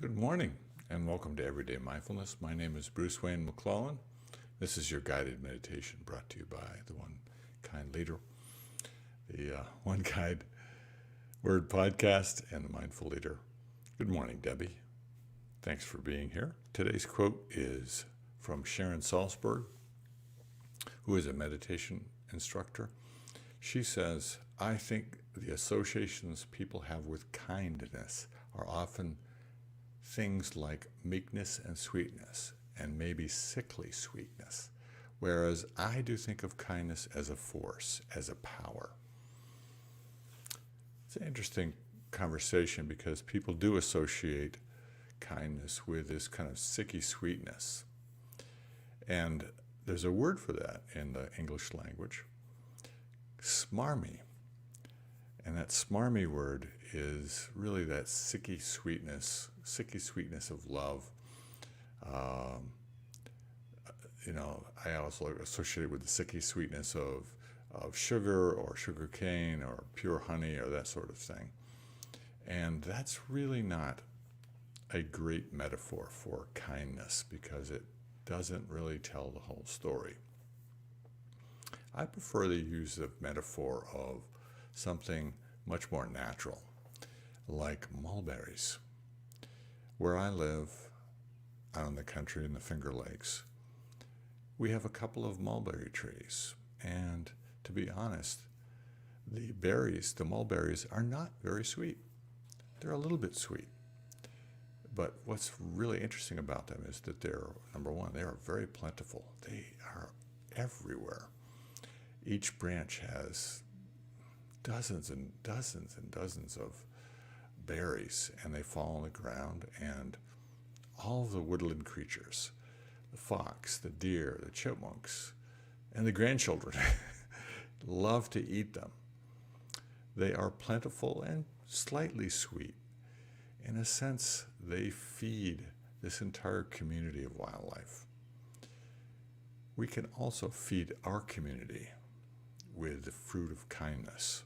Good morning and welcome to Everyday Mindfulness. My name is Bruce Wayne McClellan. This is your guided meditation brought to you by the One Kind Leader, the One Kind Word Podcast, and the Mindful Leader. Good morning, Debbie. Thanks for being here. Today's quote is from Sharon Salzberg, who is a meditation instructor. She says, "I think the associations people have with kindness are often things like meekness and sweetness, and maybe sickly sweetness, whereas I do think of kindness as a force, as a power." It's an interesting conversation because people do associate kindness with this kind of sicky sweetness. And there's a word for that in the English language, smarmy. And that smarmy word is really that sicky sweetness of love. I also associate it with the sicky sweetness of sugar or sugar cane or pure honey or that sort of thing. And that's really not a great metaphor for kindness because it doesn't really tell the whole story. I prefer the use of metaphor of something much more natural, like mulberries. Where I live, out in the country in the Finger Lakes, we have a couple of mulberry trees. And to be honest, the mulberries, are not very sweet. They're a little bit sweet. But what's really interesting about them is that number one, they are very plentiful. They are everywhere. Each branch has dozens and dozens and dozens of berries, and they fall on the ground, and all the woodland creatures, the fox, the deer, the chipmunks, and the grandchildren love to eat them. They are plentiful and slightly sweet. In a sense, they feed this entire community of wildlife. We can also feed our community with the fruit of kindness.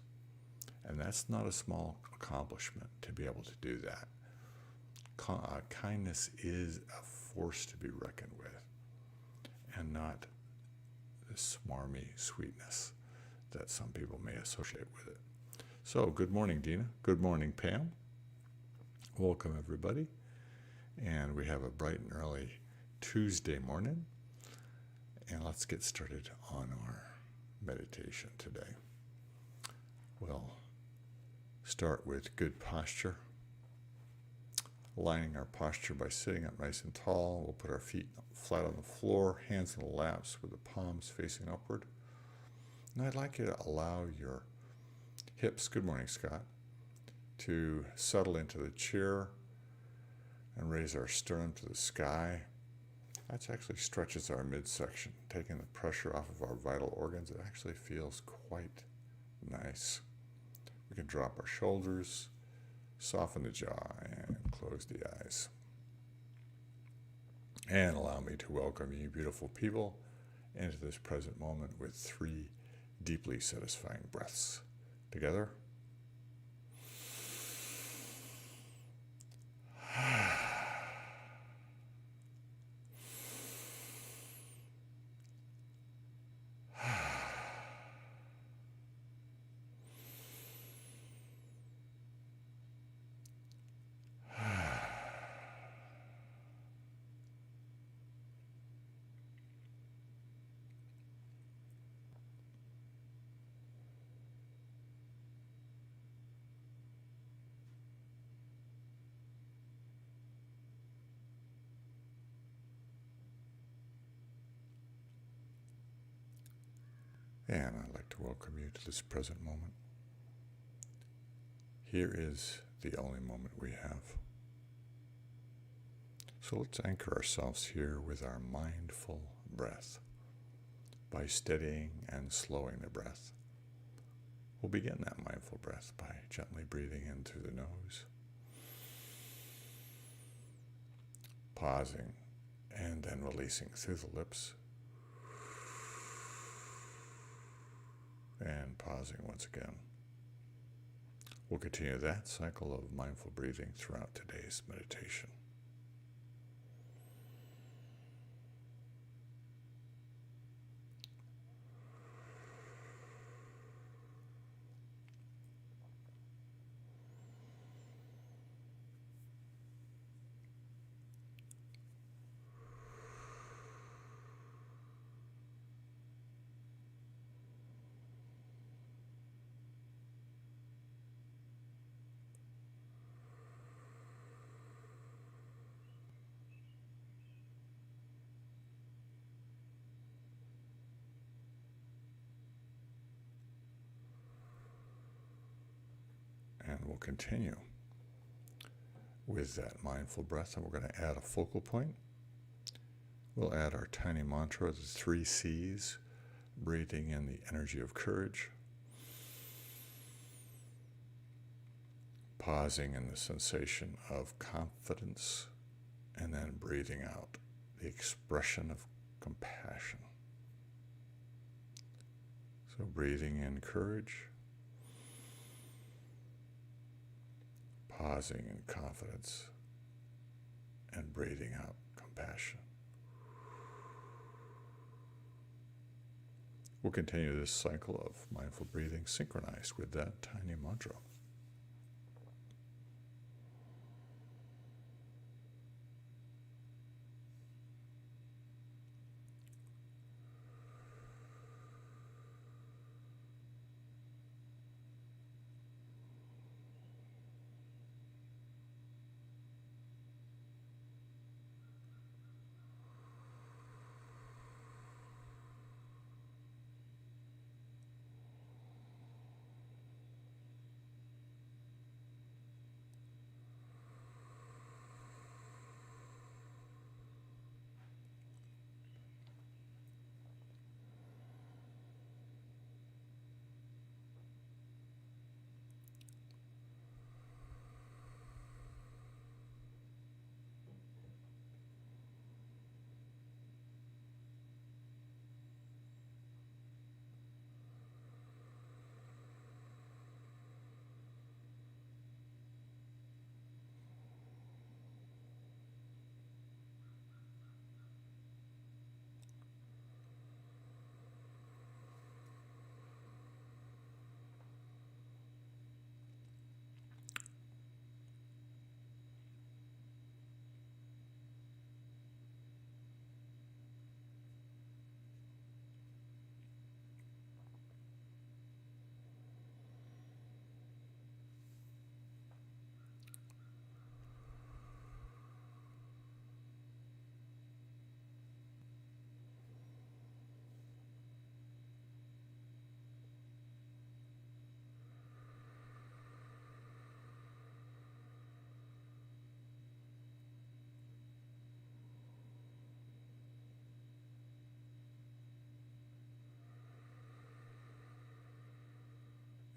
And that's not a small accomplishment to be able to do that. Kindness is a force to be reckoned with, and not the smarmy sweetness that some people may associate with it. So, good morning, Dina. Good morning, Pam. Welcome, everybody. And we have a bright and early Tuesday morning. And let's get started on our meditation today. We'll start with good posture. Aligning our posture by sitting up nice and tall. We'll put our feet flat on the floor, hands in the laps with the palms facing upward. And I'd like you to allow your hips, good morning, Scott, to settle into the chair and raise our sternum to the sky. That actually stretches our midsection, taking the pressure off of our vital organs. It actually feels quite nice. We can drop our shoulders, soften the jaw, and close the eyes. And allow me to welcome you, beautiful people, into this present moment with 3 deeply satisfying breaths. Together. And I'd like to welcome you to this present moment. Here is the only moment we have. So let's anchor ourselves here with our mindful breath. By steadying and slowing the breath, we'll begin that mindful breath by gently breathing in through the nose, pausing, and then releasing through the lips. And pausing once again. We'll continue that cycle of mindful breathing throughout today's meditation. And we'll continue with that mindful breath, and we're going to add a focal point. We'll add our tiny mantra, the 3 C's, breathing in the energy of courage, pausing in the sensation of confidence, and then breathing out the expression of compassion. So breathing in courage, pausing in confidence, and breathing out compassion. We'll continue this cycle of mindful breathing synchronized with that tiny mantra.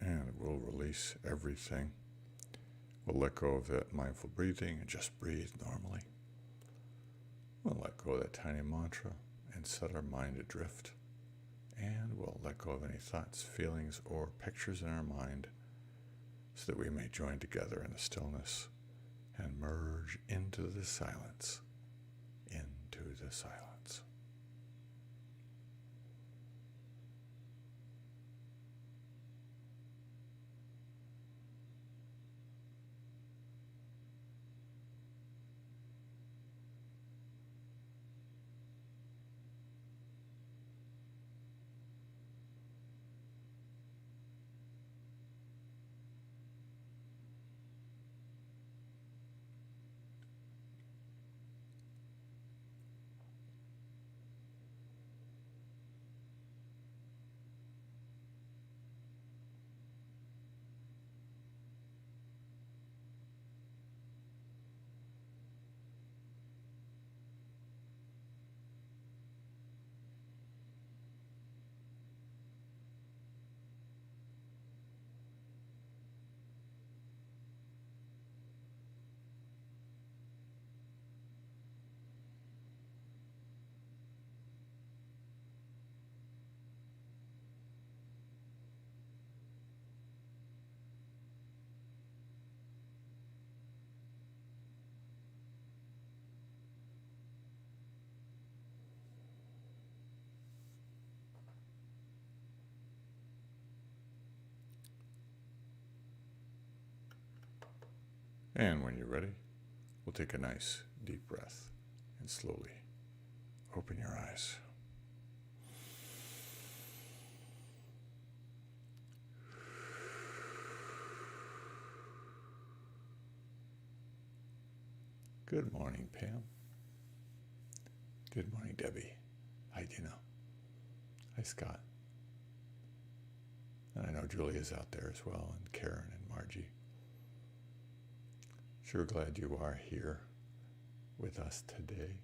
And we'll release everything. We'll let go of that mindful breathing and just breathe normally. We'll let go of that tiny mantra and set our mind adrift. And we'll let go of any thoughts, feelings, or pictures in our mind so that we may join together in the stillness and merge into the silence, into the silence. And when you're ready, we'll take a nice deep breath and slowly open your eyes. Good morning, Pam. Good morning, Debbie. Hi, Dina. Hi, Scott. And I know Julia's out there as well, and Karen and Margie. Sure glad you are here with us today,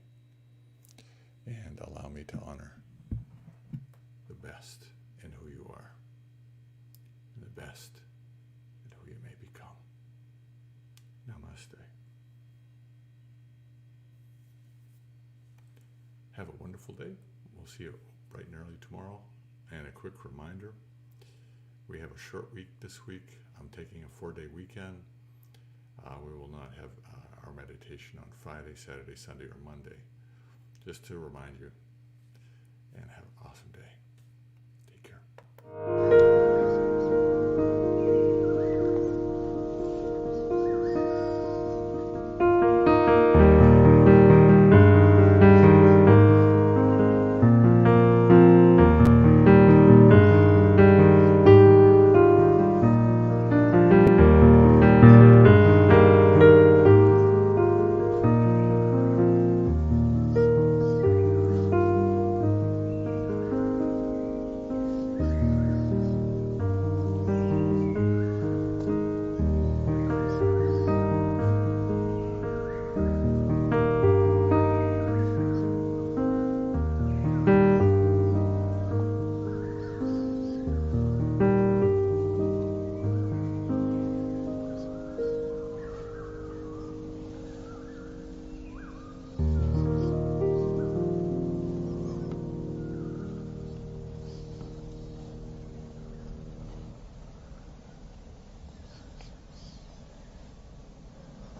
and allow me to honor the best in who you are and the best in who you may become. Namaste. Have a wonderful day. We'll see you bright and early tomorrow. And a quick reminder, we have a short week this week. I'm taking a 4-day weekend. We will not have our meditation on Friday, Saturday, Sunday, or Monday. Just to remind you, and have an awesome day. Take care.